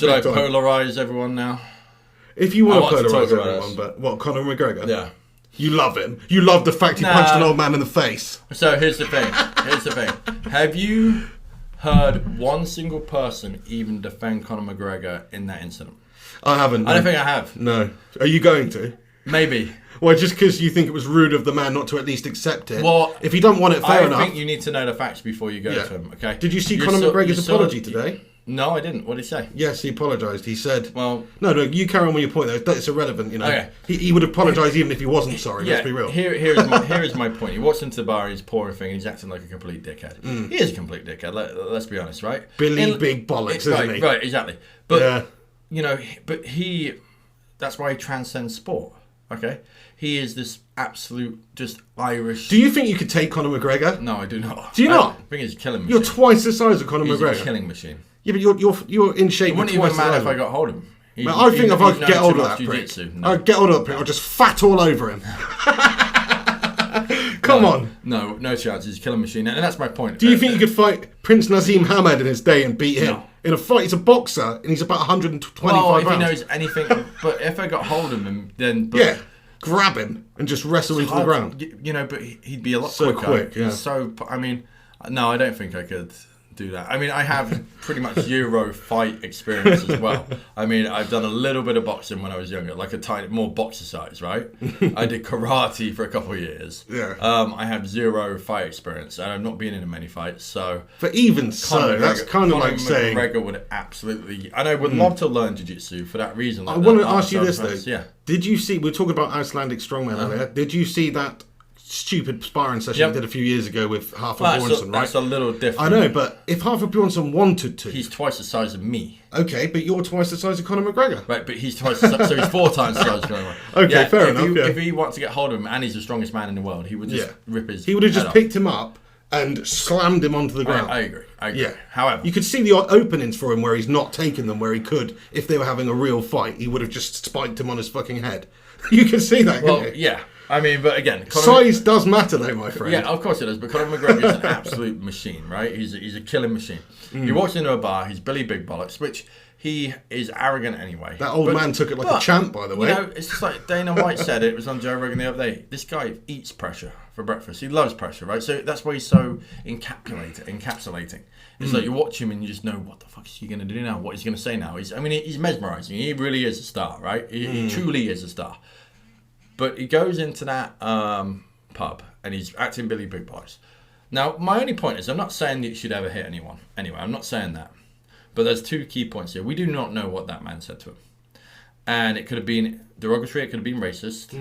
Should I polarize everyone now? If you want to polarize everyone, but what, Conor McGregor? Yeah. You love him. You love the fact he punched an old man in the face. So here's the thing. Have you heard one single person even defend Conor McGregor in that incident? I haven't. I don't think I have. No. Are you going to? Maybe. Well, just because you think it was rude of the man not to at least accept it. Well, if you don't want it, fair enough. I think you need to know the facts before you go to him, okay? Did you see Conor McGregor's apology today? No, I didn't. What did he say? Yes, he apologised. He said... Well... No, you carry on with your point, though. It's irrelevant, you know. Okay. He would apologise even if he wasn't sorry, let's be real. Here is my point. He walks into the bar and he's pouring thing and he's acting like a complete dickhead. He is a complete dickhead, let's be honest, right? Big bollocks, isn't he? Right, exactly. But, you know, that's why he transcends sport, okay? He is this absolute, just Irish... Do you think you could take Conor McGregor? No, I do not. Do you not? I think he's a killing machine. You're twice the size of Conor McGregor. He's a killing machine. Yeah, but you're in shape. It wouldn't even matter if I got hold of him. I think if I could get hold of that prick, I'd get hold of that prick, I'd just fat all over him. Come on. No chance. He's a killing machine. And that's my point. Do you think you could fight Prince Nazim Hamed in his day and beat him? No. In a fight, he's a boxer, and he's about 125 pounds. If he knows anything... But if I got hold of him, then... Yeah. Grab him and just wrestle him to the ground. You know, but he'd be a lot so quicker. Quick, yeah. So, I mean, no, I don't think I could do that. I mean, I have pretty much zero fight experience as well. I mean, I've done a little bit of boxing when I was younger, like a tiny, more boxercise, right? I did karate for a couple of years. Yeah. I have zero fight experience, and I've not been in many fights, so... But even so, that's kind of like saying... Conor McGregor would absolutely... And I would love to learn jiu-jitsu for that reason. I want to ask you this, though. Yeah. Did you see... We were talking about Icelandic strongman earlier. Did you see that stupid sparring session he did a few years ago with Harper Bjornsson, right? That's a little different. I know, but if Harper Bjornsson wanted to... He's twice the size of me. Okay, but you're twice the size of Conor McGregor. Right, but he's twice the size, so he's 4 times the size of Conor McGregor. Okay, fair enough. If he wants to get hold of him and he's the strongest man in the world, he would just rip his He would have just head picked him up and slammed him onto the ground. I agree. Yeah. However... You could see the openings for him where he's not taking them where he could. If they were having a real fight, he would have just spiked him on his fucking head. You can see that, Well, can't you? yeah. I mean, but again... Size does matter, though, my friend. Yeah, of course it does. But Conor McGregor is an absolute machine, right? He's a killing machine. He walks into a bar, he's Billy Big Bollocks, which he is arrogant anyway. That old man took it like a champ, by the way. You know, it's just like Dana White said, it was on Joe Rogan the other day. This guy eats pressure for breakfast. He loves pressure, right? So that's why he's so encapsulating. It's like you watch him and you just know, what the fuck is he going to do now? What he's going to say now? He's mesmerising. He really is a star, right? He truly is a star. But he goes into that pub and he's acting Billy Big Bollocks. Now, my only point is, I'm not saying that you should ever hit anyone. Anyway, I'm not saying that. But there's 2 key points here. We do not know what that man said to him. And it could have been derogatory, it could have been racist.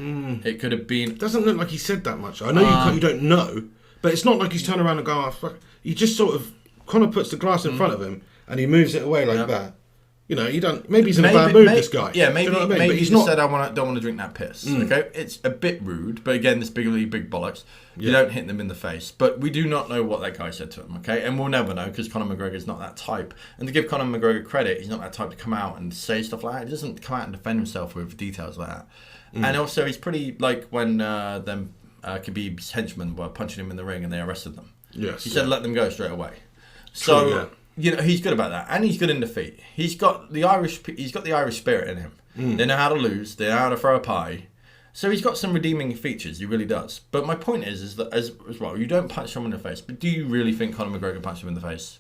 It could have been... It doesn't look like he said that much. I know you don't know, but it's not like he's turned around and gone, oh, fuck. He just sort of... Conor puts the glass in front of him and he moves it away like that. You know, you don't. Maybe he's in a bad mood. This guy. Yeah, maybe. Do you know what I mean? Maybe but he's not said, "I don't want to drink that piss." Okay, it's a bit rude, but again, this big bollocks. You don't hit them in the face. But we do not know what that guy said to him. Okay, and we'll never know because Conor McGregor is not that type. And to give Conor McGregor credit, he's not that type to come out and say stuff like that. He doesn't come out and defend himself with details like that. And also, he's pretty like when Khabib's henchmen were punching him in the ring and they arrested them. Yes, he said, "Let them go straight away." So. True, yeah. You know, he's good about that, and he's good in defeat. He's got the Irish spirit in him. They know how to lose. They know how to throw a pie. So he's got some redeeming features. He really does. But my point is that as well, you don't punch someone in the face. But do you really think Conor McGregor punched him in the face?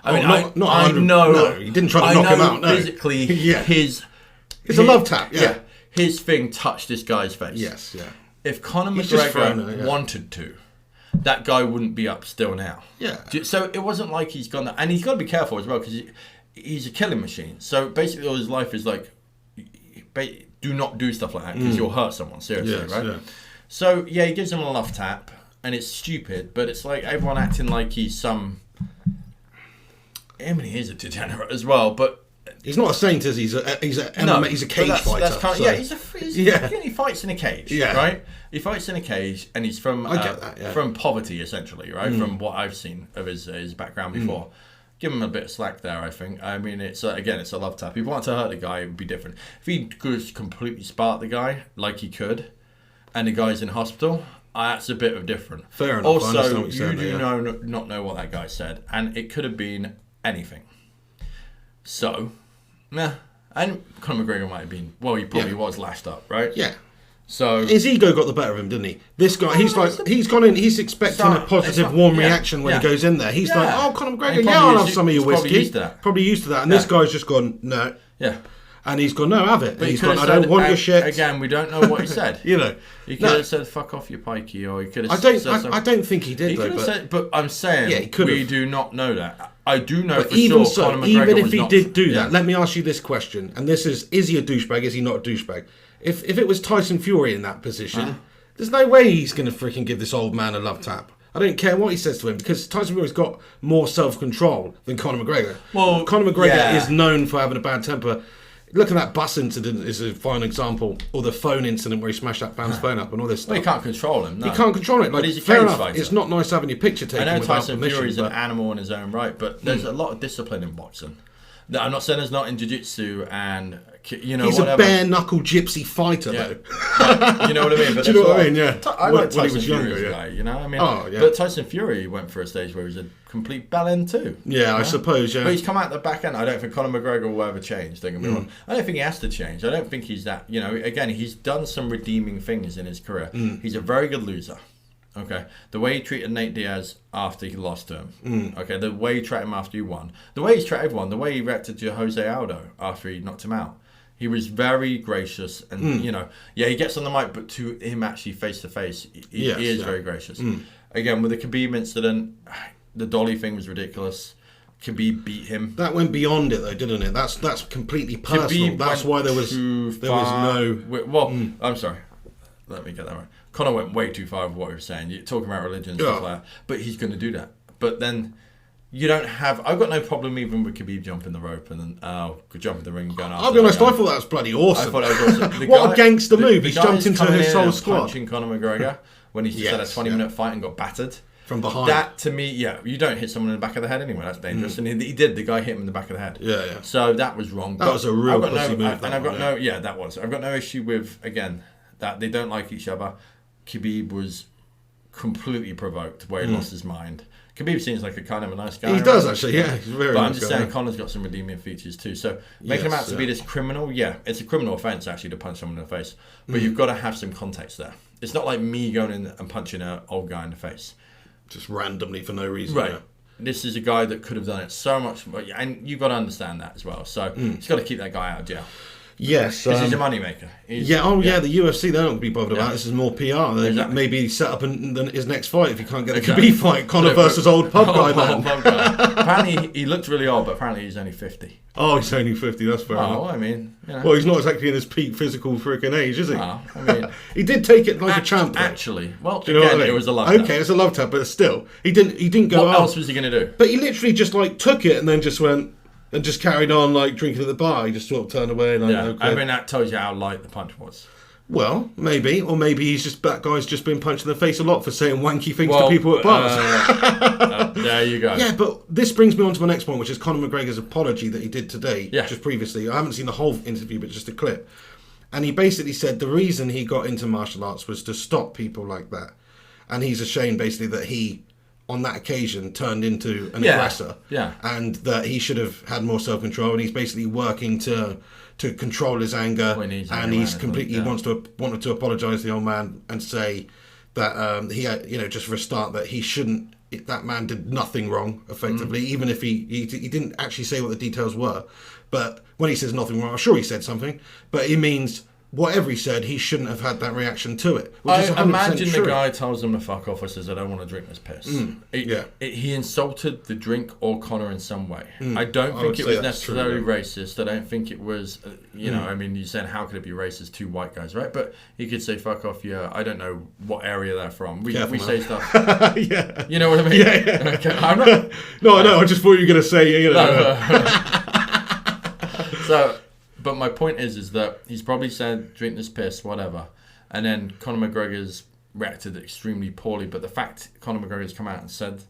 I mean, I know. No, he didn't try to knock him out. No. Physically, it's a love tap. Yeah, his thing touched this guy's face. Yes, yeah. If Conor McGregor wanted to, that guy wouldn't be up still now. Yeah. So it wasn't like he's gone... And he's got to be careful as well because he's a killing machine. So basically all his life is like, do not do stuff like that because you'll hurt someone, seriously, right? Yeah. So, yeah, he gives him a love tap and it's stupid, but it's like everyone acting like he's some... I mean, he is a degenerate as well, but... He's not a saint, is he? He's a cage fighter. That's kind of, he fights in a cage, right? He fights in a cage, and he's from from poverty, essentially, right? From what I've seen of his background before. Give him a bit of slack there, I think. I mean, it's again, it's a love tap. If he wanted to hurt the guy, it would be different. If he could completely spark the guy, like he could, and the guy's in hospital, that's a bit of different. Fair enough. Also, you do not know what that guy said, and it could have been anything. So, Nah. And Conor McGregor might have been. Well, he probably was lashed up, right? Yeah. So his ego got the better of him, didn't he? This guy, he's gone in. He's expecting a positive, warm reaction when he goes in there. He's like, "Oh, Conor McGregor, I'll have some of your whiskey." Probably used to that. And this guy's just gone, "No." Yeah. And he's gone, "No, have it." And he's gone, "I don't want your shit." Again, we don't know what he said. You know, he could have said, "Fuck off, you pikey," or he could have. I don't think he did. He could have said, but I'm saying we do not know that. I do know for even sure. So, even if he did do that, let me ask you this question, and this is he a douchebag? Is he not a douchebag? If it was Tyson Fury in that position, there's no way he's going to freaking give this old man a love tap. I don't care what he says to him because Tyson Fury's got more self-control than Conor McGregor. Well, Conor McGregor is known for having a bad temper. Look at that bus incident is a fine example, or the phone incident where he smashed that fan's phone up and all this stuff. Well, he can't control him. No. He can't control it. Like, but he's a fair cage enough. fighter. It's not nice having your picture taken without permission. I know Tyson Fury's an animal in his own right, but there's a lot of discipline in boxing. I'm not saying there's not in jiu-jitsu and he's a bare knuckle gypsy fighter though. But, you know what I mean? But do you know what I mean? Yeah. I like Tyson Fury's guy. You know, I mean, but Tyson Fury went for a stage where he was a complete bellend too. Yeah, I suppose. Yeah, but he's come out the back end. I don't think Conor McGregor will ever change. Don't get me wrong. I don't think he has to change. I don't think he's that. You know, again, he's done some redeeming things in his career. He's a very good loser. Okay, the way he treated Nate Diaz after he lost to him. Okay, the way he treated him after he won. The way he's treated everyone. The way he reacted to Jose Aldo after he knocked him out. He was very gracious, and he gets on the mic, but to him actually face to face, he is very gracious. Again, with the Khabib incident, the dolly thing was ridiculous. Khabib beat him. That went beyond it, though, didn't it? That's completely personal. Khabib that's why there was no. Well, I'm sorry. Let me get that right. Conor went way too far with what he was saying. You're talking about religion and stuff like that. But he's going to do that. But then you don't have... I've got no problem even with Khabib jumping the rope and then jump in the ring and going after. I'll be honest, I thought that was bloody awesome. I thought that was awesome. What a gangster move. He's jumped into his whole squad. Punching Conor McGregor when he just had a 20-minute fight and got battered. From behind. That, to me, you don't hit someone in the back of the head anyway. That's dangerous. And he did. The guy hit him in the back of the head. Yeah. So that was wrong. That was a real pussy move. And I've got no... Yeah, that was. I've got no issue with, again, that they don't like each other. Khabib was completely provoked where he lost his mind. Khabib seems like a kind of a nice guy. He does, actually, yeah. He's very But nice I'm just saying Conor's got some redeeming features too. So making him out to be this criminal, it's a criminal offence actually to punch someone in the face. But you've got to have some context there. It's not like me going in and punching an old guy in the face. Just randomly for no reason. Right. Yeah. This is a guy that could have done it so much more. And you've got to understand that as well. So he's got to keep that guy out of jail. Yes, because he's a moneymaker. The UFC, they don't be bothered about it. This is more PR. Exactly. Maybe set up his next fight if you can't get a Khabib fight. Conor versus old pub guy, man. Apparently, he looked really old, but apparently he's only 50. Oh, he's only 50, that's fair enough. Well, I mean... Well, he's not exactly in his peak physical freaking age, is he? I mean... he did take it like a champ, though. Actually. Well, do you know what I mean? It was a love tap. Okay, it's a love tap, but still. He didn't go... What else was he going to do? But he literally just, took it and then just went... And just carried on, drinking at the bar. He just sort of turned away. Okay. I mean, that tells you how light the punch was. Well, maybe. Or maybe that guy's just been punched in the face a lot for saying wanky things to people at bars. There you go. Yeah, but this brings me on to my next point, which is Conor McGregor's apology that he did today, just previously. I haven't seen the whole interview, but just a clip. And he basically said the reason he got into martial arts was to stop people like that. And he's ashamed, basically, that he... on that occasion turned into an aggressor and that he should have had more self-control, and he's basically working to control his anger, and he's completely wanted to apologise to the old man and say that he had, just for a start, that he shouldn't, that man did nothing wrong effectively, even if he didn't actually say what the details were, but when he says nothing wrong, I'm sure he said something, but it means whatever he said, he shouldn't have had that reaction to it. Which is 100% imagine true. the guy tells him to fuck off and says, I don't want to drink this piss. He insulted the drink or Conor in some way. I don't think it was necessarily racist. I don't think it was, I mean, you're saying how could it be racist? Two white guys, right? But he could say, fuck off, I don't know what area they're from. We say stuff. Yeah. You know what I mean? Yeah. Okay. I'm not... No, I just thought you were going to say, So... But my point is that he's probably said, drink this piss, whatever. And then Conor McGregor's reacted extremely poorly. But the fact Conor McGregor's come out and said,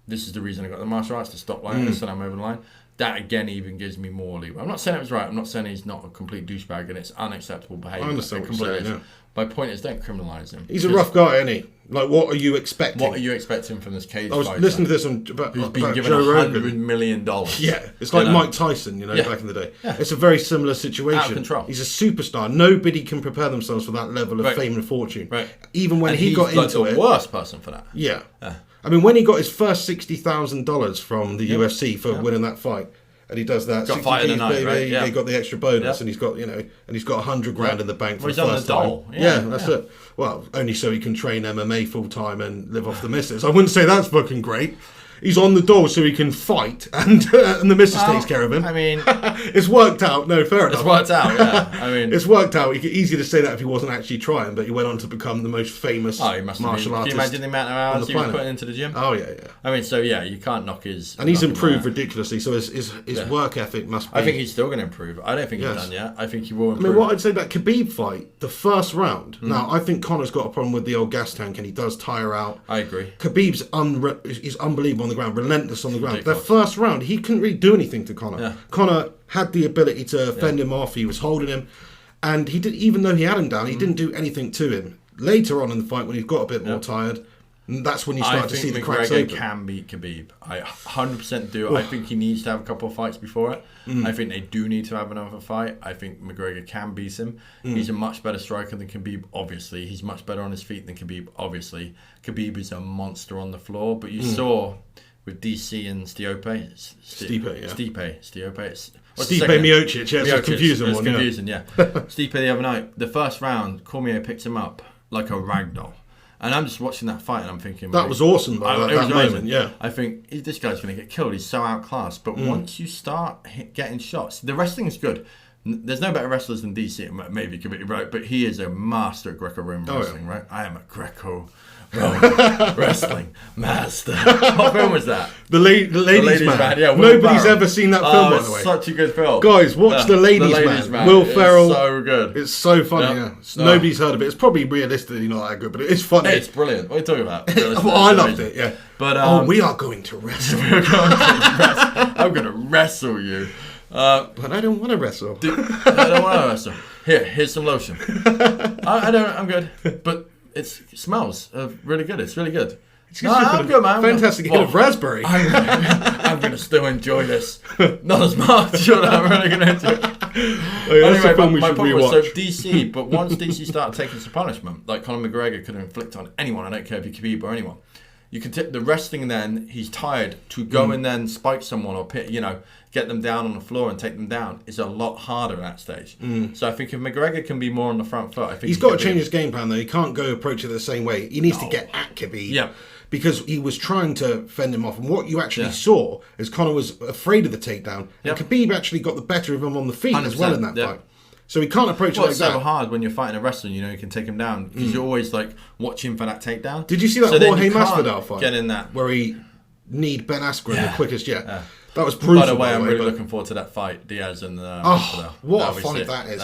this is the reason I got the martial arts, to stop lying, and said I'm over the line. that again even gives me more leeway. I'm not saying it was right. I'm not saying he's not a complete douchebag and it's unacceptable behaviour. I understand what you're saying, yeah. My point is, don't criminalise him. He's a rough guy, isn't he? Like, what are you expecting? What are you expecting from this cage fighter? I was listening to this about who's been about given Joe $100 Rogan. million. Yeah, it's like Mike Tyson, back in the day. Yeah. It's a very similar situation. Out of control. He's a superstar. Nobody can prepare themselves for that level of fame and fortune. Right. Even when he got into it. He's the worst person for that. Yeah. I mean, when he got his first $60,000 from the UFC for winning that fight, and he does that. Got fight in the night, baby, right? Yeah. He got the extra bonus, and he's got $100,000 in the bank for the first time. Yeah, that's it. Well, only so he can train MMA full time and live off the missus. I wouldn't say that's fucking great. He's on the dole so he can fight, and the missus takes care of him. I mean, it's worked out. No, fair enough. It's worked out. Yeah, I mean, it's worked out. Easy to say that if he wasn't actually trying, but he went on to become the most famous martial artist. Can you imagine the amount of hours he was putting into the gym? Oh yeah. I mean, so yeah, you can't knock his. And he's improved ridiculously. So his work ethic must be. I think he's still going to improve. I don't think he's done yet. I think he will improve. I mean, what I'd say that Khabib fight, the first round. Now, I think Conor's got a problem with the old gas tank, and he does tire out. I agree. Khabib's he's unbelievable on the ground, relentless on the ground. The first round, he couldn't really do anything to Conor. Yeah. Conor had the ability to fend him off. He was holding him, and he did. Even though he had him down, he didn't do anything to him. Later on in the fight, when he got a bit more tired, that's when you start to see the cracks open. I think McGregor can beat Khabib. I 100% do. I think he needs to have a couple of fights before it. I think they do need to have another fight. I think McGregor can beat him. He's a much better striker than Khabib, obviously. He's much better on his feet than Khabib, obviously. Khabib is a monster on the floor, but you saw with DC and Stipe. Stipe Miocic, yeah, it's a confusing one. Stipe the other night, the first round, Cormier picked him up like a ragdoll. And I'm just watching that fight and I'm thinking... That was awesome, though, that moment, yeah. I think, this guy's going to get killed. He's so outclassed. But once you start getting shots, the wrestling is good. There's no better wrestlers than DC, maybe you could be right, but he is a master at Greco-Roman wrestling, right? I am a Greco-Roman wrestling master. What film was that? The Ladies' Man. Yeah, nobody's ever seen that film, by the way. Such a good film. Guys, watch The Ladies' Man. Will Ferrell. It's so good. It's so funny, Nobody's heard of it. It's probably realistically not that good, but it is funny. It's brilliant. What are you talking about? Well, I loved it, yeah. But we are going to wrestle. I'm going to wrestle you. But I don't want to wrestle. I don't want to wrestle. Here's some lotion. I'm good. But it smells really good. It's really good. I'm good, man. Fantastic hit of raspberry. I'm going to still enjoy this. Not as much, but I'm really going to enjoy it. Anyway, my point was, so DC, but once DC started taking some punishment, like Conor McGregor could inflict on anyone, I don't care if you're Khabib or anyone, you can take the wrestling then, he's tired, to go and then spike someone or get them down on the floor and take them down is a lot harder at that stage. So I think if McGregor can be more on the front foot, I think he's got to change his game plan though. He can't go approach it the same way. He needs to get at Khabib. Yeah. Because he was trying to fend him off. And what you actually saw is Conor was afraid of the takedown. And Khabib actually got the better of him on the feet as well in that fight. So he can't approach it like that. It's so hard when you're fighting a wrestler, you can take him down. Because you're always watching for that takedown. Did you see that Jorge Masvidal fight? Get in that. Where he kneed Ben Askren the quickest yet. That was brutal. By the way, I'm really looking forward to that fight, Diaz and Masvidal. What a fight that is,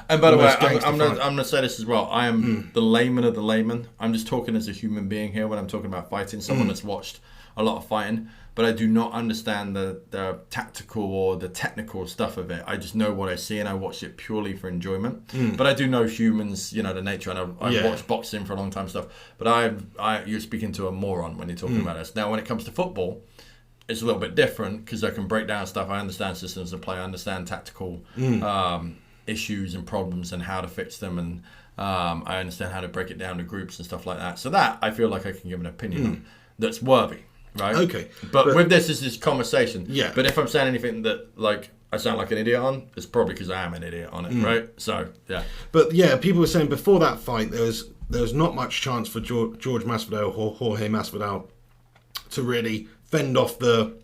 And by the way, I'm going to say this as well. I am the layman of the layman. I'm just talking as a human being here when I'm talking about fighting. Someone that's watched a lot of fighting. But I do not understand the tactical or the technical stuff of it. I just know what I see and I watch it purely for enjoyment. But I do know humans, the nature, and I've watched boxing for a long time and stuff. But you're speaking to a moron when you're talking about this. Now, when it comes to football, it's a little bit different because I can break down stuff. I understand systems of play. I understand tactical issues and problems and how to fix them. And I understand how to break it down to groups and stuff like that. So that I feel like I can give an opinion on that's worthy. Right. Okay. But with this is this conversation. Yeah. But if I'm saying anything that I sound like an idiot on, it's probably because I am an idiot on it, right? So yeah. But yeah, people were saying before that fight there was not much chance for George Masvidal or Jorge Masvidal to really fend off the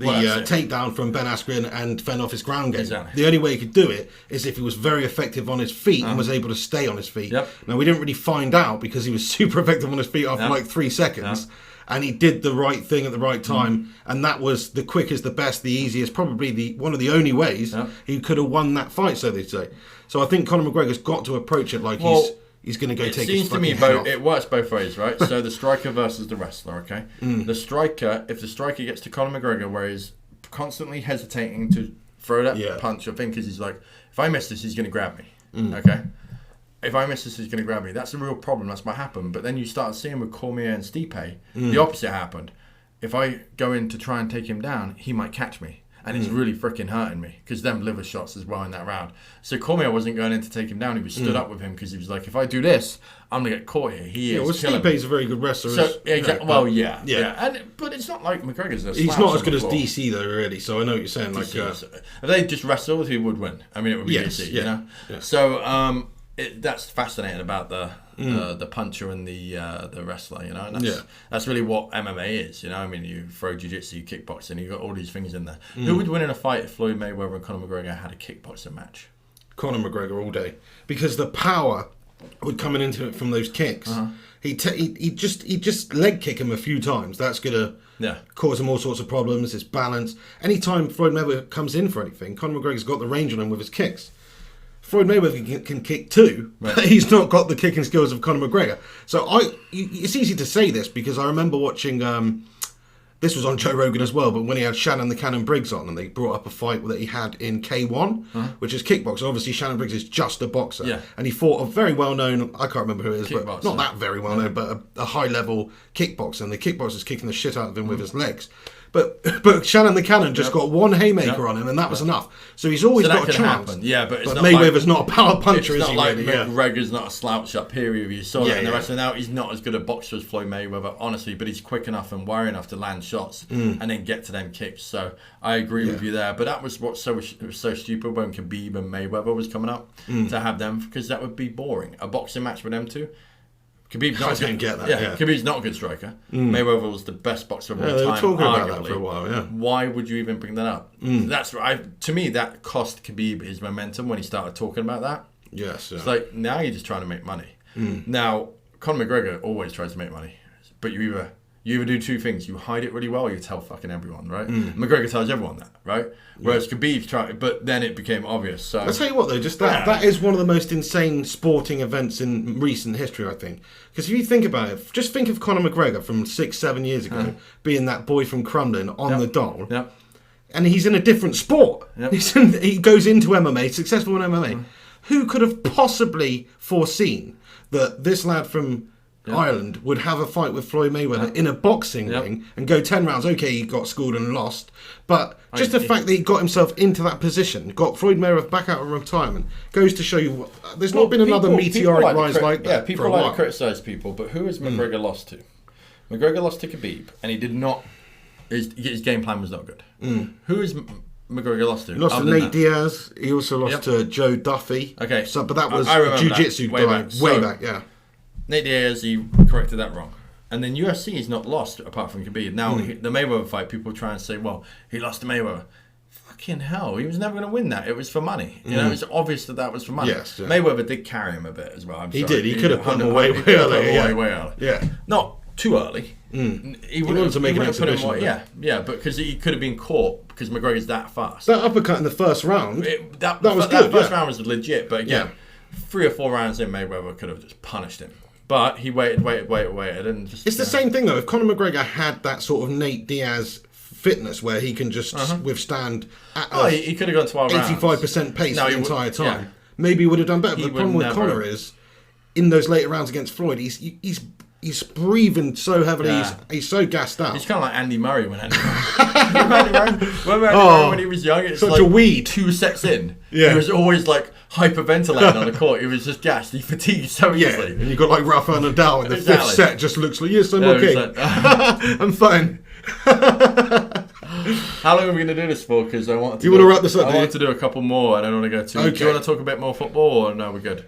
takedown from Ben Askren and fend off his ground game. Exactly. The only way he could do it is if he was very effective on his feet and was able to stay on his feet. Yep. Now we didn't really find out because he was super effective on his feet after 3 seconds. And he did the right thing at the right time, and that was the quickest, the best, the easiest, probably one of the only ways he could have won that fight, so they say. So I think Conor McGregor's got to approach it like he's going to go take his fucking head off. It works both ways, right? So the striker versus the wrestler, okay? The striker, if the striker gets to Conor McGregor where he's constantly hesitating to throw that punch or thing because he's like, if I miss this, he's going to grab me. Okay? If I miss this, he's going to grab me. That's a real problem. That's what happened. But then you start seeing with Cormier and Stipe, the opposite happened. If I go in to try and take him down, he might catch me. And it's really freaking hurting me because them liver shots as well in that round. So Cormier wasn't going in to take him down. He was stood up with him because he was like, if I do this, I'm going to get caught here. He is. Stipe's a very good wrestler. So, exactly. Well, yeah. But it's not like McGregor's a He's not as good as DC, though, really. So I know what you're saying. If they just wrestled, who would win? I mean, it would be DC, you know? Yeah. So that's fascinating about the puncher and the wrestler, you know, and that's really what MMA is, you know. I mean, you throw jiu-jitsu, you kickboxing, you got all these things in there. Who would win in a fight if Floyd Mayweather and Conor McGregor had a kickboxing match? Conor McGregor all day, because the power would come into it from those kicks. He just leg kick him a few times. That's gonna cause him all sorts of problems. His balance. Anytime Floyd Mayweather comes in for anything, Conor McGregor's got the range on him with his kicks. Floyd Mayweather can kick too, but he's not got the kicking skills of Conor McGregor. So it's easy to say this because I remember watching, this was on Joe Rogan as well, but when he had Shannon the Cannon Briggs on and they brought up a fight that he had in K1, which is kickboxing. Obviously, Shannon Briggs is just a boxer. And he fought a very well-known, I can't remember who it is, but not that very well-known, but a high-level kickboxer. And the kickboxer's kicking the shit out of him with his legs. But Shannon the Cannon just got one haymaker on him, and that was enough. So he's always got a chance. Happen. Yeah, but Mayweather's not a power puncher, is he? McGregor's not a slouch up here. You saw that in the wrestling. Now he's not as good a boxer as Floyd Mayweather, honestly, but he's quick enough and wary enough to land shots and then get to them kicks. So I agree with you there. But that was what was so stupid when Khabib and Mayweather was coming up to have them, because that would be boring. A boxing match with them two. Khabib's not Khabib's not a good striker. Mayweather was the best boxer of all time. They were talking about that for a while, Why would you even bring that up? That's to me, that cost Khabib his momentum when he started talking about that. Yes. It's like, now you're just trying to make money. Now, Conor McGregor always tries to make money. But you either do two things. You hide it really well, or you tell fucking everyone, right? McGregor tells everyone that, right? Whereas Khabib tried, but then it became obvious. So I'll tell you what, though, just that is one of the most insane sporting events in recent history, I think. Because if you think about it, just think of Conor McGregor from 6-7 years ago being that boy from Crumlin on the dole. And he's in a different sport. He goes into MMA, successful in MMA. Who could have possibly foreseen that this lad from Ireland would have a fight with Floyd Mayweather in a boxing ring and go 10 rounds? Okay, he got schooled and lost, but just the fact that he got himself into that position, got Floyd Mayweather back out of retirement, goes to show you there's not been another meteoric rise like that. Yeah, people like to criticise people, but who has McGregor lost to? McGregor lost to Khabib, and he did not. His game plan was not good. Who is McGregor lost to? He lost to Nate Diaz. He also lost to Joe Duffy. Okay, so but that was a jiu-jitsu guy way back. Yeah. Nate Diaz, he corrected that wrong. And then UFC is not lost apart from Khabib. Now, the Mayweather fight, people try and say, well, he lost to Mayweather. Fucking hell, he was never going to win that. It was for money. You know, it's obvious that was for money. Yes, Mayweather did carry him a bit as well. He did. He could have put him away way early. Yeah. Not too early. He wanted to make an exhibition. But because he could have been caught because McGregor's that fast. That uppercut in the first round, that was That good. first round was legit, but again, 3 or 4 rounds in, Mayweather could have just punished him. But he waited, and just... It's the same thing, though. If Conor McGregor had that sort of Nate Diaz fitness where he can just withstand at he could have gone 12 rounds. 85% pace the entire time, maybe he would have done better. But the problem with Conor is, in those later rounds against Floyd, he's breathing so heavily. He's so gassed out. He's kind of like Andy Murray when Andy Murray when he was young. It's such like a weed. 2 sets in. He was always like hyperventilating on the court. He was just gassed. He fatigued so easily. And you got like Rafael Nadal in the 5th set. Just looks like, yes, I'm okay. I'm fine. How long are we going to do this for? Because I want to. You want to wrap this up? I want to do a couple more. I don't want to go too. Do you want to talk a bit more football, or no? We're good.